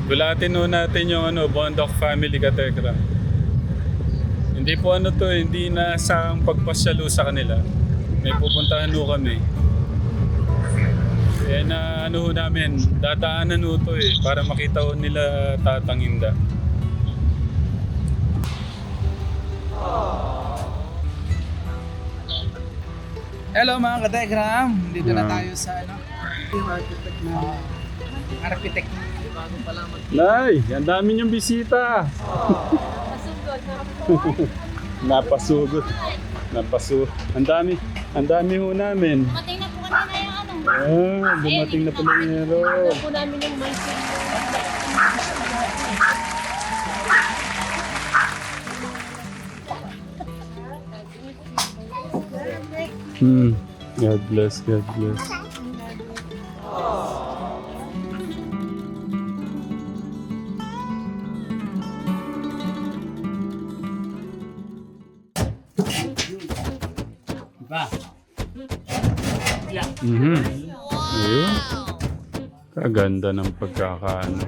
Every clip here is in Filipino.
Bulatin ho natin yung Bondok Family Katekra. Hindi po to, hindi na sa pagpasyalo sa kanila. May pupuntahan ho kami. Kaya na ho namin, dadaanan ho to para makita ho nila Tatang Inda. Hello mga ka-Telegram! Dito na tayo sa architect. Nay, ang dami niyong bisita. Napasugod. Ang dami ho namin. Dumating na po kanina yung Dumating na pala yung hero. Ano po namin yung mindset. God bless, God bless. Ayun. Kaganda ng pagkakaano. Ang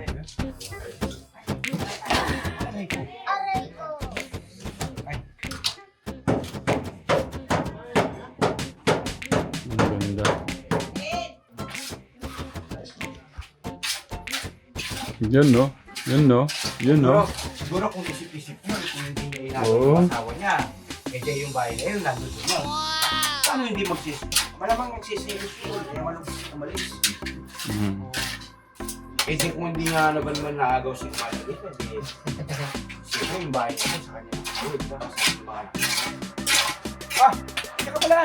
ganda. Yun no? Siguro kung isip-isip nyo, kung hindi niya Oo. inagawa asawa niya, yung bahay na yun, nandun yun. Paano hindi magsisi? Malamang magsisilis yun, kaya walang umalis. Kung hindi nga naman naagaw si Malagit, hindi siguro yung bahay niya sa kanya. Ayun, kasi yung mga anak. Teka pala!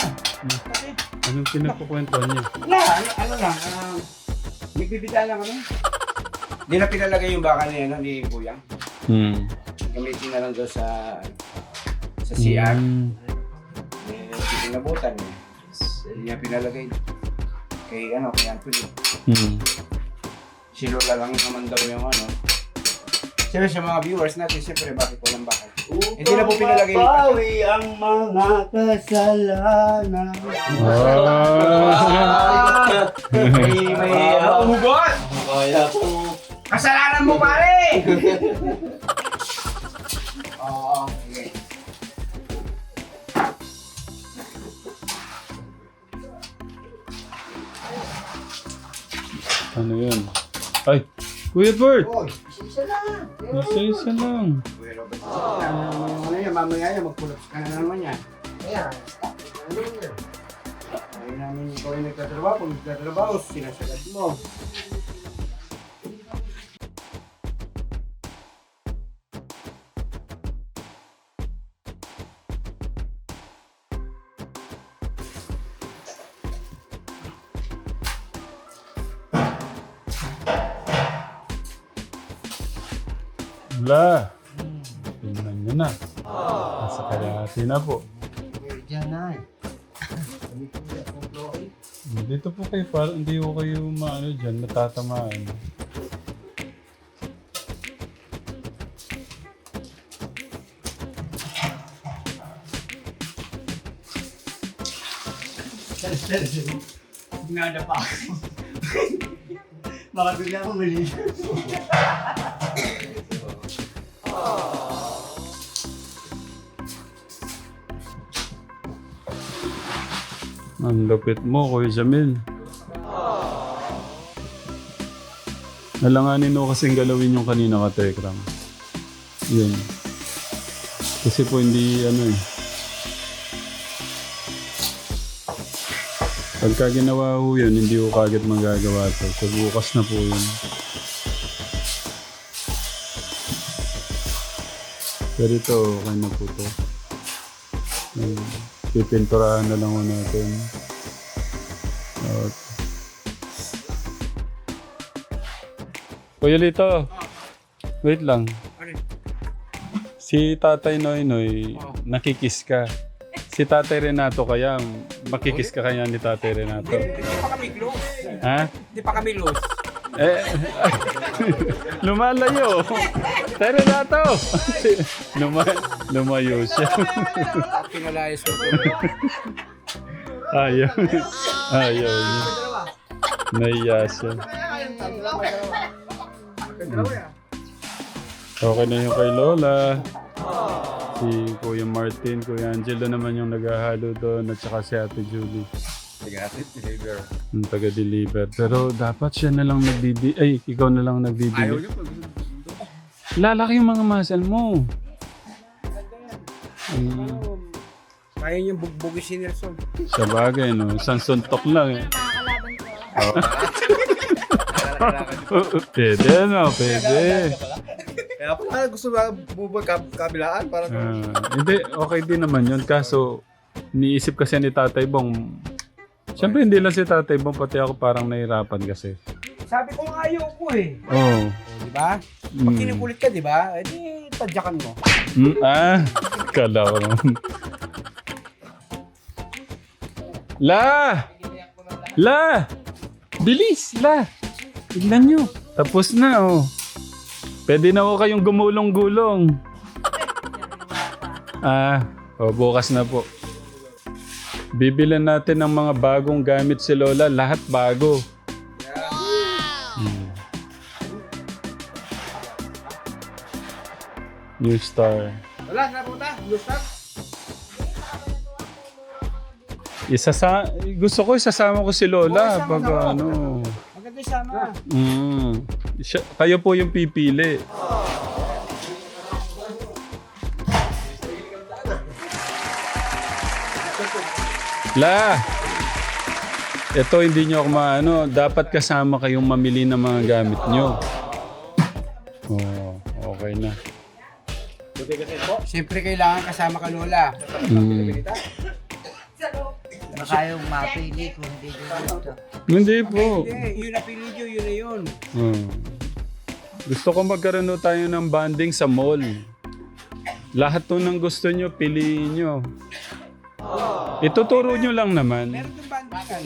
Kasi, Anong pinagkukwentuhan niya? wala, ano lang, nagbibita lang kami. Hindi na pinalagay yung baka ni Buyang. Gamitin na lang doon sa CR. Pinabutan niya. Hindi niya pinalagay. Kay Anthony. Silula lang naman daw yung Siyempre sa mga viewers natin, siyempre bakit walang bakal? Hindi na po pinalagay yung Pawi ang mga kasalanan. May hugot! Kaya po. Kasalanan mo pare! Oo, sige. Ano yun? Ay! Kuya Bert! Oy, isa lang. Isa lang. Kuya Robert, mamaya yan, mag-pull-ups ka na naman yan. Ayan, ayun namin ikaw ay nagtatrabaho. Kung nagtatrabaho, sinasagat mo. Wala. Tingnan nyo na. Nasa kalahati na po. Diyan na. Dito po kayo, parang hindi ko kayo maano dyan, matatamaan. Nada pa ako. Baka bigla akong mali. Ang lupit mo, Kuya Jamil. Nalanganin mo kasing galawin yung kanina ka, Tekram. Yun. Kasi po hindi Pagka ginawa ho yun, hindi ko kagad magagawa to. So bukas na po yun. Pero ito, okay na po to. Pipinturahan na lang ho natin. Kuya Lito, wait lang. Si Tatay Noynoy, nakikiss ka. Si Tatay Renato kaya, makikis ka kaya ni Tatay Renato. Hindi pa kami close. Ha? Hindi pa kami loose. Lumalayo. Tay Renato! Lumayo siya. Pinalayas ko po. Ayaw. Ayaw niya. Nahiya siya. Okay na yung kay Lola. Si Kuya Martin, Kuya Angelo naman yung naghahalo doon at saka si Ate Julie. Yung taga-deliver. Pero dapat siya na lang ay, ikaw na lang nagbibili. Lalaki yung mga muscle mo. Kaya niyang bugbugin si Nelson. Sa bagay, no? Isang suntok lang eh. Nakakalaban ko. Pwede, no? Pwede. Kaya pala gusto ba bubag kabilaan para Hindi, okay din naman yun. Kaso, niisip kasi ni Tatay Bong, siyempre hindi lang si Tatay Bong, pati ako parang nahirapan kasi. Sabi ko ayaw ko eh. Oo. Di ba? Pag kinukulit ka, di ba? Eh di, tadyakan mo. Kala ko naman. La! Bilis, La! Tignan nyo. Tapos na, oh. Pwede na ako kayong gumulong-gulong. Bukas na po. Bibilan natin ng mga bagong gamit si Lola. Lahat bago. New Star. Wala, saan punta? Blue Star? Gusto ko isasama ko si Lola. Oo, Pag sama. ano. Maganda sama. Kayo po yung pipili. La! Ito hindi nyo ako maano. Dapat kasama kayong mamili ng mga gamit nyo. Okay na. Siyempre kailangan kasama ka, Lola. Baka yung mapili kung hindi nyo gusto. Hindi po. Hindi, yun na pili nyo, yun na yun. Gusto ko magkaroon tayo ng bonding sa mall. Lahat to ng gusto nyo, piliin nyo. Ituturo nyo lang naman. Meron yung bandingan.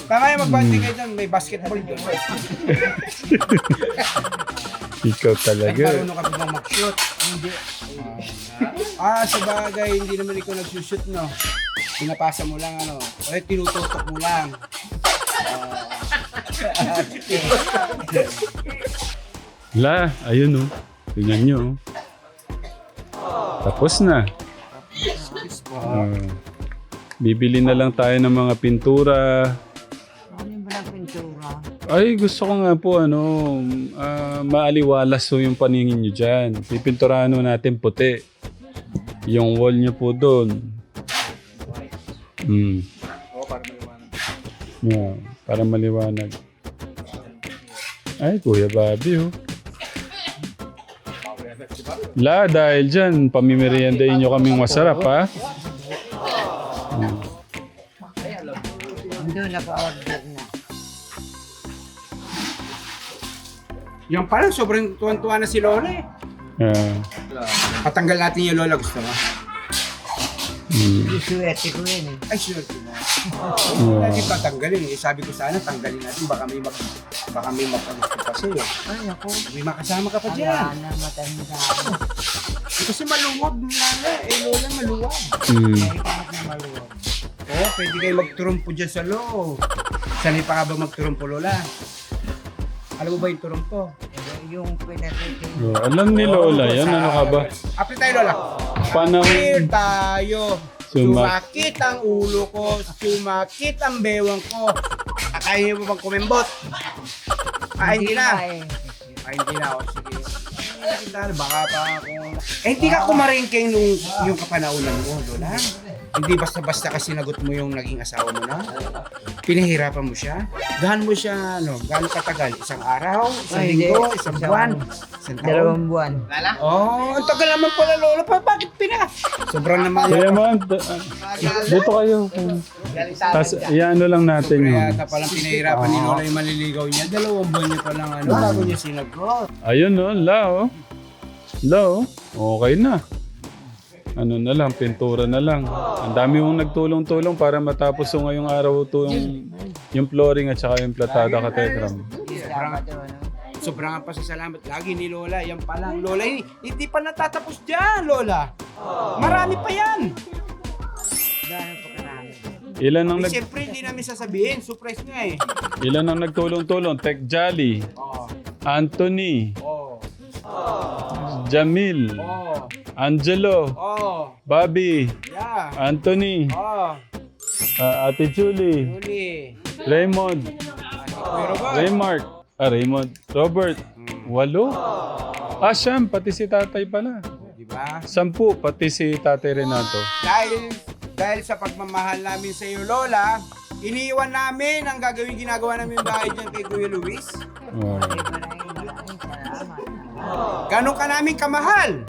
Tama yung mag-banding kayo dyan, may basketball doon. Ikaw talaga. Marunong ka bang mag-shoot? Hindi. Sa bagay, hindi naman ikaw nag-shoot, no? Pinapasa mo lang, ano? O tinututok mo lang. La, ayun oh. Tingnan nyo. Tapos na. Bibili na lang tayo ng mga pintura. Ano yung walang pintura? Ay, gusto ko nga po, maaliwalas so yung paningin nyo dyan. Pipinturahan natin puti. Yung wall nyo po doon. Yeah, para maliwanag. Ay, Kuya Bobby, oh. La, dahil dyan, pamimeriendahin nyo kaming masarap, ha? Doon naka-order na. Yung parang sobrang tuwan-tuwa na si Lola eh. Patanggal natin yung Lola, gusto mo? Isuwerte ko yun eh. Ay, sure. Lagi patanggalin eh. Sabi ko sana, tanggalin natin. Baka may makagusto pa sa'yo. Ay ako. May makasama ka pa dyan. Wala na matanda ako. Kasi maluwag Lola. Lola maluwag. May kahit na maluwag. Pwede kayo magturumpo dyan sa loob. Sanay pa ka ba magturumpo, Lola? Alam mo ba yung turumpo? Yung pinatitin. Alam ni Lola yan, ano ka ba? Apply tayo, Lola. Panahon. Clear tayo. Sumakit ang ulo ko. Sumakit ang bewang ko. Kaya mo bang kumembot? Hindi na. Hindi na. Sige. Baka pa ako. Hindi ka kumaringking yung kapanaunan mo, Lola. Hindi basta-basta kasi sinagot mo yung naging asawa mo na. Pinahirapan mo siya. Gaano mo siya, gaano katagal? Isang araw? Isang linggo? Isang buwan? Isang taon? 2 buwan. Ang tagal naman pala, Lola. Bakit Sobrang naman. Kaya man, dito kayo. Tapos, iano lang natin yun. Kaya palang pinahirapan ni Lola yung maliligaw niya. 2 buwan niya palang bago niya sinagot. Ayun no, La, oh. La, oh. Okay na. Ano na lang, pintura na lang. Ang dami mong nagtulong-tulong para matapos yung ngayong araw to yung flooring at saka yung platada ka, Tekram. Sobrang pasasalamat lagi ni Lola. Yan pa lang, Lola. Hindi pa natatapos dyan, Lola. Marami pa yan. Gano'n pa karami. Ilan ang Siyempre, hindi namin sasabihin. Surprise nga eh. ilan ang nagtulong-tulong? Tek Jolly. Anthony, Oh. Jamil, Oh. Angelo, Oh. Bobby, Yeah. Anthony, Oh. Ate Julie, Julie. Raymond, Pero ba? Raymark, Raymond, Robert, 8. Siyam, pati si tatay pala. Diba? 10, pati si tatay Renato. Dahil sa pagmamahal namin sa iyo, Lola, iniiwan namin ang ginagawa namin bahay dyan kay Kuya Luis. Oh. Maraming salamat. Ganon ka namin kamahal.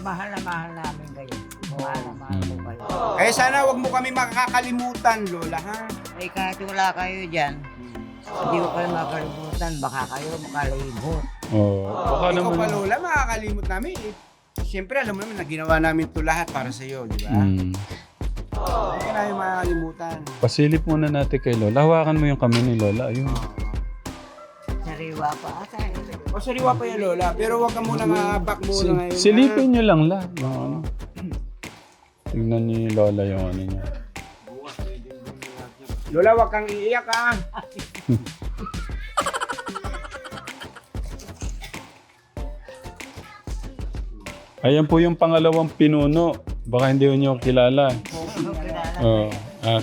Mahal na mahal namin kayo. Mahal na mahal ko kayo. Kaya sana wag mo kami makakalimutan, Lola, ha? Ay kahit wala kayo dyan, hindi ko kayo makalimutan. Baka kayo makalimot. Oh. Baka Ikaw naman. pa, Lola, makakalimot namin. Siyempre, alam mo naman na ginawa namin ito lahat para sa iyo, di ba? Hmm. Hindi ka namin makakalimutan. Pasilip muna natin kay Lola. Hawakan mo yung kami ni Lola. Ayun. Sariwa pa ata. O sariwa pa yan, Lola. Pero wag ka muna nga-back muna ngayon. Silipin nyo lang la. Yung ano. Tignan niyo yung Lola yung ano niya. Lola, wag kang iiyak, ha? Ayan po yung pangalawang pinuno. Baka hindi niyo kilala. Oh,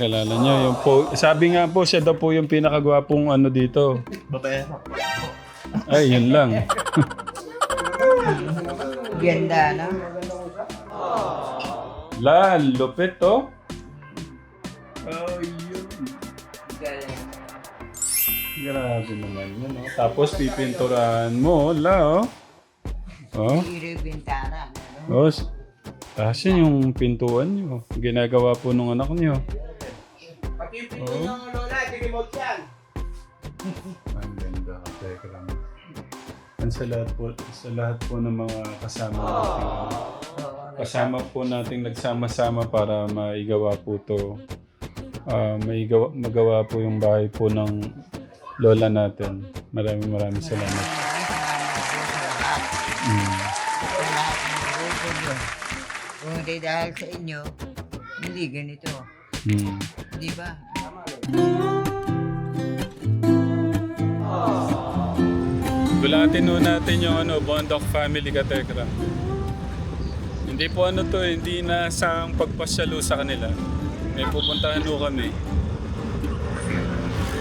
kilala niyo. Yung po, sabi nga po, siya daw po yung pinakagwapong ano dito. Babae. Ay, yun lang. Ganda na. La, lupit to. Oh, yun. Grabe naman yun, oh. Tapos pipinturahan mo, la, oh. Oh. Iri bintana. Oh, yun yung pintuan nyo. Ginagawa po nung anak nyo. Pati yung pinto ng Lola, dinimot yan. Ang ganda ka, Tekram. Ang sa lahat po ng mga kasama natin. Kasama po nating nagsama-sama para maigawa po to. Magawa po yung bahay po ng lola natin. Maraming salamat. Kung hindi dahil sa inyo, hindi ganito. Di ba? Gulatin po natin yung Bondok family ka, Tekram. Hindi po hindi na sa pagpasyalo sa kanila. May pupuntahan po kami.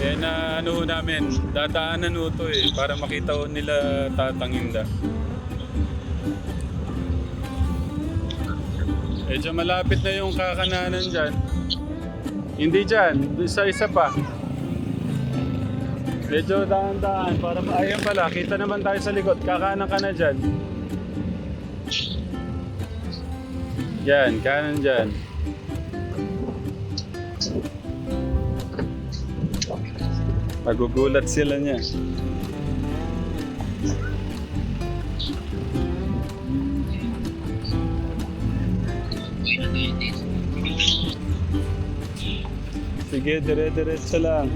Eh na namin, dadaanan po ito para makita po nila Tatang Inda. Medyo malapit na yung kakananan dyan. Hindi dyan, doon sa isa pa. Medyo daan-daan para ayun pala, kita naman tayo sa likod. Kakanan ka na dyan. Yan, kanan dyan. Magugulat sila niya. Sige, dire-diretso lang.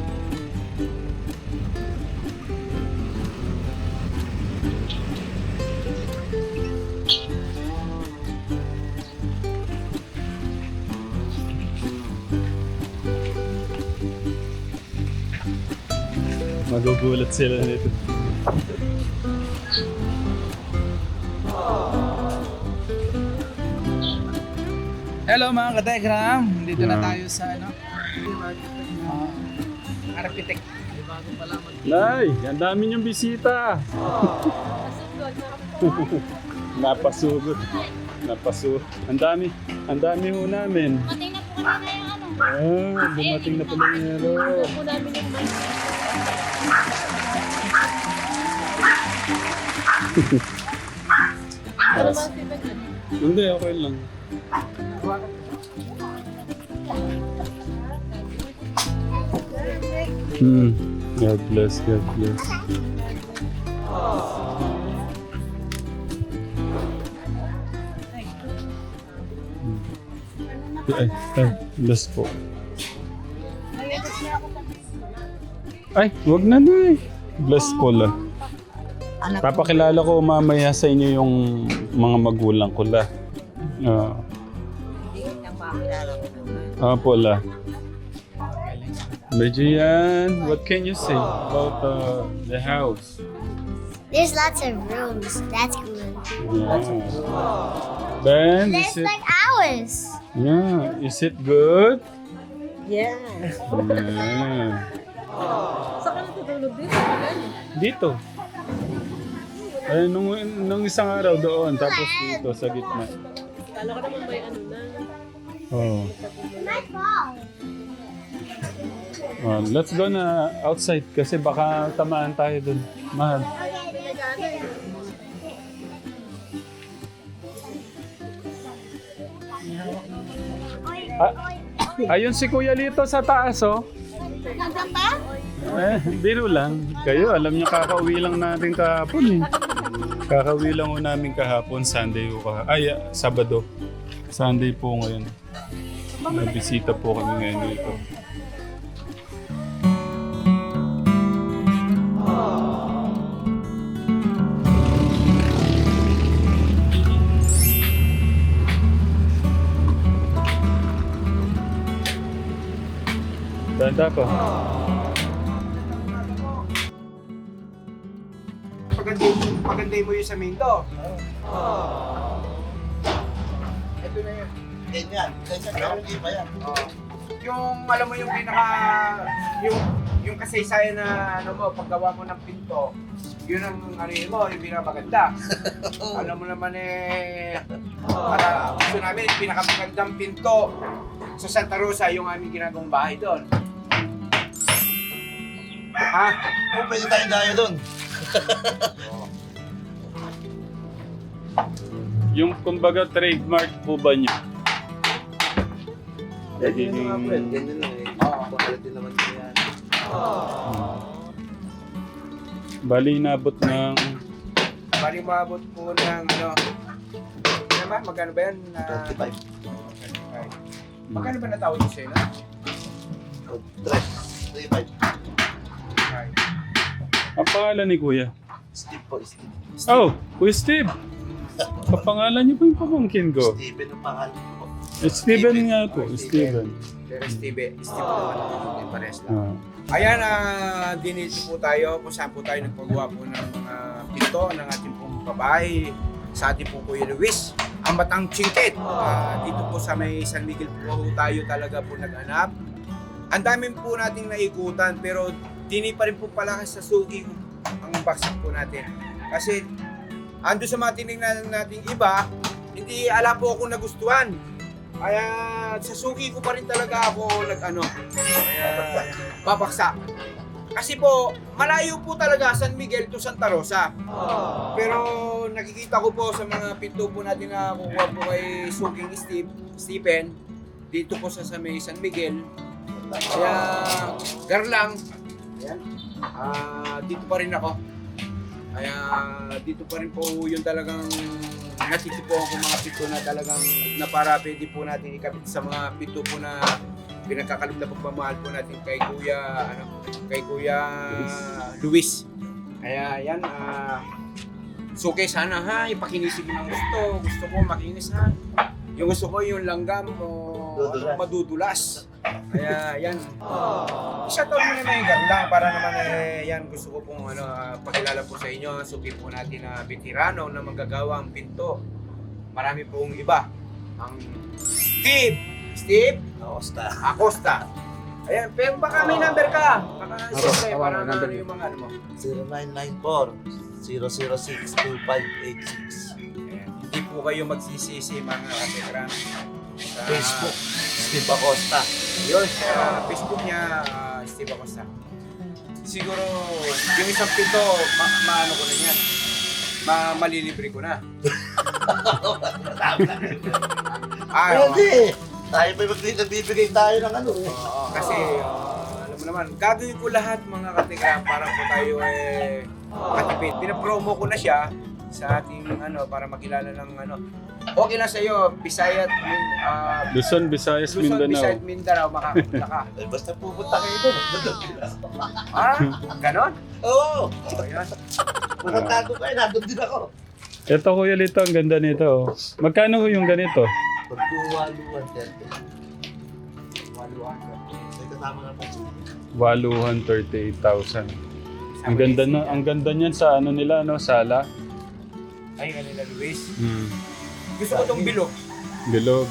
Magugulat sila nito. Hello mga ka-Telegram. Dito na tayo sa architect. Nay, ang dami niyong bisita. Napasugod. Ang dami ho namin. Dumating na po kami na yung Dumating na pala yung po namin yung Ano ba si Pedro? Hindi, okay lang. God bless, God bless. Bless po. Ay, wag na na. Bless po lang. Papakilala ko mamaya sa inyo yung mga magulang ko la. Hindi nang makilala ko naman. Po la. Medyo yan. What can you say about the house? There's lots of rooms. That's cool. Yeah. Ben, is That's it? like ours. Yeah. Is it good? Yeah. Yeah. Saan ka natutulog dito? Ilan? Dito. Eh, nung isang araw doon, tapos dito sa gitna. Kala ko naman may ano na. Oh. My fault. Let's go na outside kasi baka tamaan tayo dun. Mahal. Ayun si Kuya Lito sa taas, oh. Hanggang pa? Biro lang. Kayo, alam niyo kakauwi lang natin kahapon eh. Kakauwi lang ho namin kahapon, Sunday ho Sabado. Sunday po ngayon. Nabisita po kami ngayon dito. Tanda pa. Paganday mo yung samento. Ito na yun. Ganyan. Ganyan. Hindi pa yan. Yung alam mo yung yung kasaysayan na ano mo paggawa mo ng pinto, yun ang ano yun mo, yung pinakamaganda. Alam mo naman para gusto namin pinakamagandang pinto sa Santa Rosa yung aming ginagawang bahay doon. Ha? Oh, pwede tayong dayo doon. Yung kumbaga trademark po ba niyo? Ganyan lang nga, ganyan lang eh. Bakalatin naman ko yan. Bali nabot ng Bali maabot po ng ano naman, magkano ba yan? 35. Magkano ba natawag ko sa'yo? 35. ang pangalan ni Kuya. Steve po, Steve. Oh, Kuya Steve. Kapangalan niyo po yung pamangkin ko. Steven ang pangalan ko. Steven nga po, Steven. Pero Steve naman hindi pares lang. Ah. Ayan, dinito po tayo kung saan po tayo nagpagawa po ng mga pinto ng ating pong babae sa ating pong Kuya Luis, ang Batang Chingkit. Dito po sa may San Miguel po tayo talaga po nag-anap. Ang dami po nating naikutan pero dini pa rin po palakas sa suki ang baksak po natin. Kasi ando sa mga tinignan nating iba, hindi ala po akong nagustuhan. Kaya sa suki ko pa rin talaga ako babaksak. Kasi po, malayo po talaga San Miguel to Santa Rosa. Pero nakikita ko po sa mga pinto po natin na kukuha po kay Suking Stephen, dito po sa may San Miguel. Kaya garlang, ayan, dito pa rin ako. Kaya dito pa rin po yung talagang natitipuan ko mga pinto na talagang na para pwede po natin ikabit sa mga pinto po na pinagkakalog na pagmamahal po natin kay Kuya Luis. Kaya yan, suke sana ha, ipakinisig ng gusto ko makinis ha. Yung gusto ko yung langgam o madudulas. Kaya yan. Shoutout mo naman yung garlang para naman yan gusto ko pong pakilala po sa inyo. Suki po natin na veterano na magagawa ang pinto. Marami pong iba. Ang Steve Acosta. Ayan, pero baka may number ka. Baka siyempre para na yung mga ano mo. 0994-006-2586. Hindi po kayo magsisisi mga katekram. Facebook, Steve Acosta. Yun, sa Facebook niya, Steve Acosta. Siguro, yung isang pinto, maano ko na yan. Malilibre ko na. Pwede! Tayo ba nagbibigay tayo ng ano eh. Kasi, alam mo naman, gagawin ko lahat mga katekram para po tayo matipid. Pinapromo ko na siya sa ating para makilala ng okay lang sa'yo, Visayas, Luzon, Visayas, Luzon, Visayas, Mindanao. Mindanao, makapunta ka. Eh, basta pupunta kayo doon. Ganon? Oo! Ayan. Magkatago kayo, nandun din ako. Ito Kuya Lito, ang ganda nito. Oh. Magkano ho yung ganito? Pagkuwaluan, 30. May kasama na po. Waluhan 38,000. Ang ganda niyan sa ano nila, no? Sala. Ay, kanila Luis. Hmm. Gusto ko itong bilog. Bilog.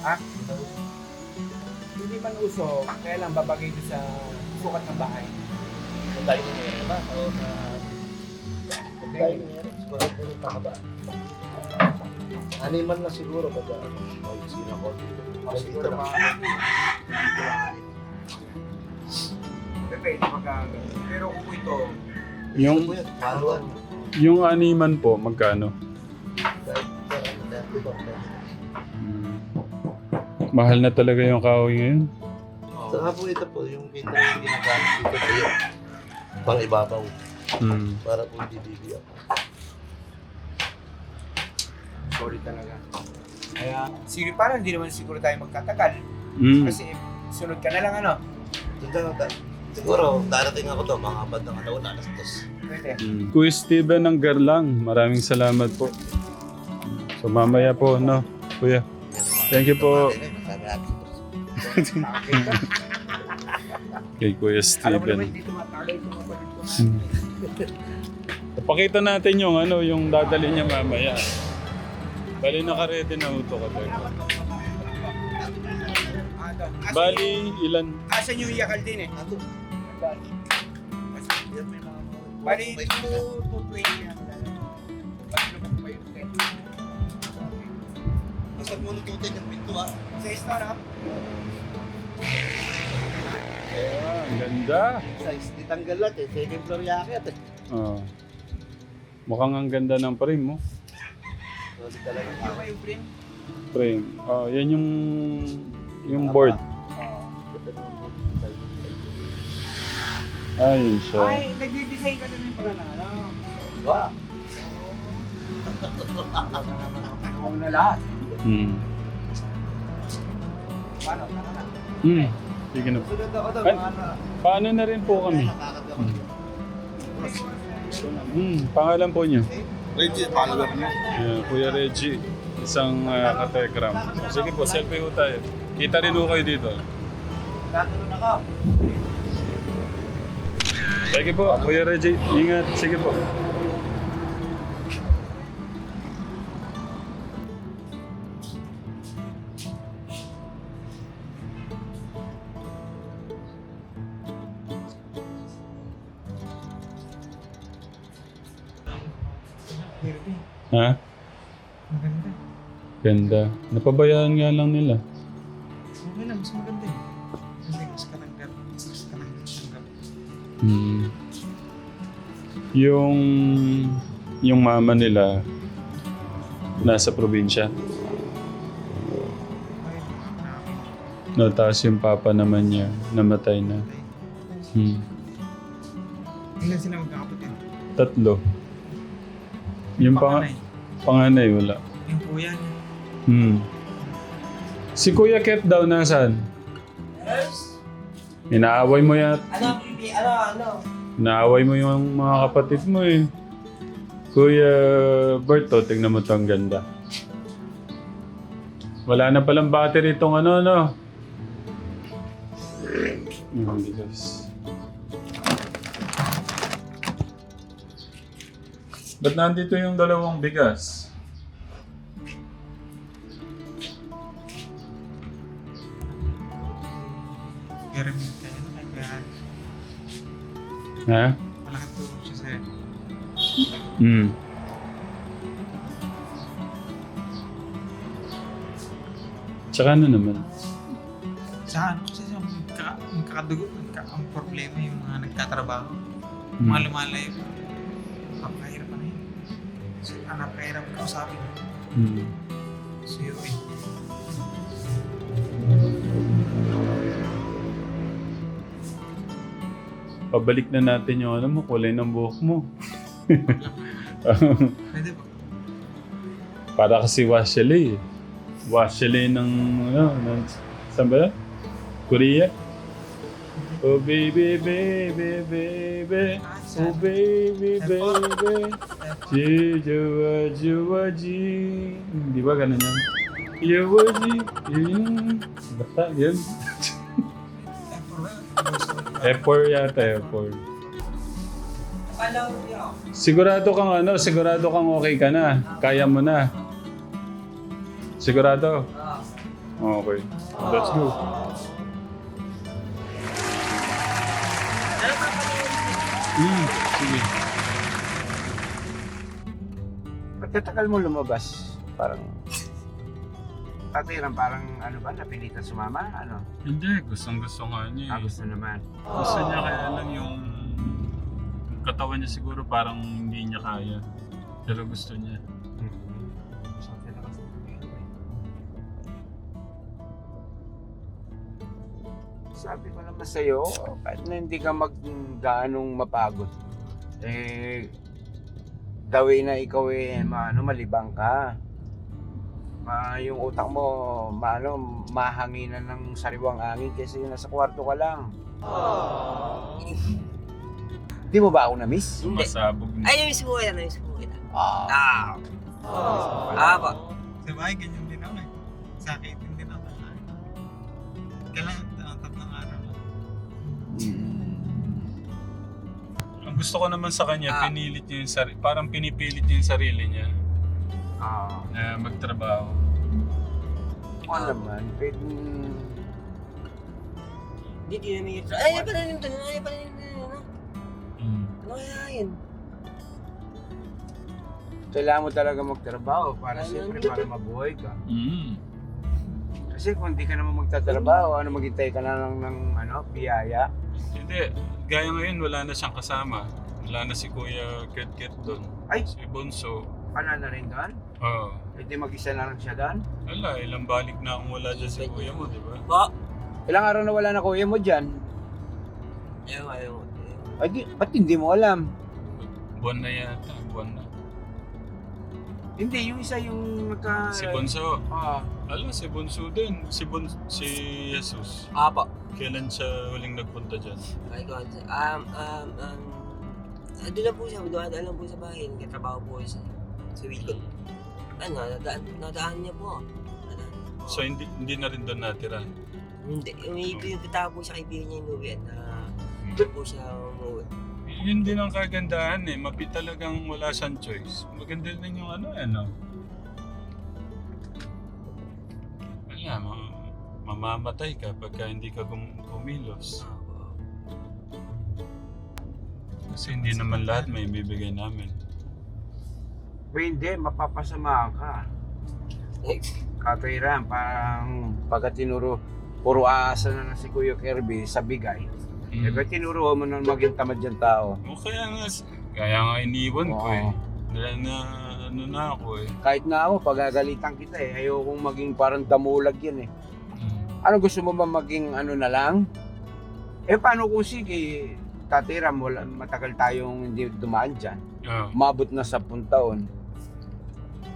Ha? Hindi man uso, kaya lang babagay ko sa sukat ng bahay. Kung tayo na meron ba? O sa... Kung tayo na meron, siguro puro pakaba. Animan na siguro baga sino ko dito. Siguro mga... Depende magkano. Pero kung ito, Yung, Paluan. yung animan po, magkano? Mahal na talaga yung kahoy ngayon. Saka po ito po, yung kita yung ginagamit dito po yung pang ibabaw. Hmm. Para po hindi bibigyan. sorry talaga. Kaya, sige, parang hindi naman siguro tayo magkatagal. Hmm. Kasi sunod ka na lang ano. Siguro, darating ako doon, mga bandang alaw na, alas 2. Pwede. Hmm. Kuya Steven ng Garlang, maraming salamat po. So mamaya po, no? Kuya. Thank you po. Kay Kuya Alam mo Steven. naman, dito matagal ito mabalik ko. Pakita natin yung ano, yung dadali niya mamaya. Bali naka-ready na ito ka. Bali ilan? Asan yung yakal din eh? Bali, 220 yan. Basta mo lututin yung pinto ha. Sa store ha? Ang ganda. Size, ditanggal lahat eh. Second floor yakyat eh. Oh. Mukhang ang ganda ng frame mo. Solid talaga. Yung ba yung frame? Frame. Oh, yan yung board. Ayun siya. Ay, nag-design ka na rin pala na ano. Wow. Ako na lahat. Hmm. Paano? Paano na? Sige na. Sunod ako doon, Ay. mga na. Paano na rin po kami? Nakakabit ako. Pangalan po niyo? Reggie, follower niya. Kuya Reggie, isang katekram. Sige po, selfie po tayo. Kita rin po kayo dito. Tatanong ako. Sige po, Kuya Reggie. Ingat. Sige po. Ha? Maganda. Ganda. Napabayaan nga lang nila. Okay lang, mas maganda eh. Hindi, mas kananggal. Mas kananggal. Yung mama nila nasa probinsya. No, tapos yung papa naman niya namatay na. Ilan sila magkakapatid? 3. Yung Panganay. panganay wala. Yung kuya niya. Si Kuya Ket daw nasaan? Inaaway mo yan. Inaaway mo yung mga kapatid mo eh. Kuya Berto, tingnan mo to, ang ganda. Wala na palang battery itong ano. Bigas. Ba't nandito yung 2 bigas? Pero may kaya na kaya Ha? malaking tulong siya sa'yo. Tsaka ano naman? Sa ano kasi siya magkakadugo, ang problema yung mga nagtatrabaho. Mga lumalayo. Napakahirap na yun. So, napakahirap kausapin. So yun eh. Pabalik na natin yung ano mo, kulay ng buhok mo. Pwede ba? Para kasi Washley eh. Washley ng saan ba? Korea? Oh baby, baby, baby. Oh baby, baby. Jiwa, jiwa, ji. Di ba ganun yan? Jiwa, ji. Basta, yun. F4 yata, F4. Sigurado kang okay ka na. Kaya mo na. Sigurado? Okay. Let's go. Sige. Pagkatagal mo lumabas, parang Tatiran, parang ano ba, napilitan sumama? Ano? Hindi, gustong-gusto nga niya eh. Gusto naman. Gusto niya kaya lang yung katawan niya siguro parang hindi niya kaya. Pero gusto niya. Sabi ko naman sa'yo, kahit na hindi ka gaanong mapagod, dawin na ikaw malibang ka. Yung utak mo, mahanginan ng sariwang hangin kaysa yung nasa kwarto ka lang. Di mo ba ako na-miss? Sumasabog na. Ay, namiss mo kita. Pa. Sa bahay, ganyan din ako eh. Sakitin din ako. Kailangan tatlong araw. Ang gusto ko naman sa kanya, pinilit niya yung parang pinipilit niya yung sarili niya na magtrabaho. Oo naman, pwede... Hindi na may... Ay, pala yung tanong. Ano kaya yun? Kailangan mo talaga magtrabaho para siyempre para mabuhay ka. Kasi kung hindi ka naman magtatrabaho, maghintay ka na lang ng biyaya. Hindi, gaya ngayon wala na siyang kasama. Wala na si Kuya Kit doon. Ay! Si Bonso. Wala na rin doon? Oo. Pwede mag-isa na lang siya doon? Wala, ilang balik na akong wala dyan si Kuya mo, di ba? Ba? Ilang araw na wala na kuya mo dyan? Ayaw. Ay, ba't hindi mo alam? Buwan na yata, buwan na. Hindi, yung isa yung Si Bonso. Oo. Alam, si Bonso din. Si Jesus. Apa. Kailan siya huling nagpunta dyan? Ay, God. Doon lang po siya. Doon lang po sa bahay. Nagkatrabaho po siya sa weekend. Nadaan niya po. So hindi na rin doon natira? Hindi. Yung pitaka po sa kaibigan niya inuwian na doon po siya umuwi. Yun din ang kagandahan eh. Talagang wala siyang choice. Maganda din yung Wala, mamamatay ka pagka hindi ka kumilos. Kasi hindi naman lahat may bibigay namin. Hindi, mapapasama ka. Katwiran, parang pagka puro aasa na si Kuya Kirby sa bigay. Pagka tinuro mo nang maging tamad yung tao. O kaya nga iniwan ko eh. Dahil na ako eh. Kahit na ako, pagagalitan kita eh. Ayokong maging parang damulag yan eh. Ano gusto mo ba maging na lang? Paano kung sige, Tatira, matagal tayong hindi dumaan dyan. Umabot na 10 taon.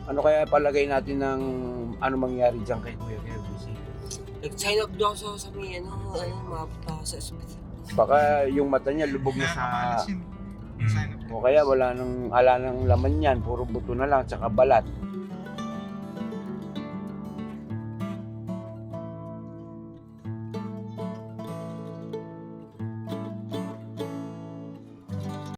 Ano kaya palagay natin ng mangyari dyan kay Kuya Kirby? Nag-sign up daw sa may mapunta sa ospital. Baka yung mata niya lubog na sa... O kaya wala nang laman yan, puro buto na lang, tsaka balat.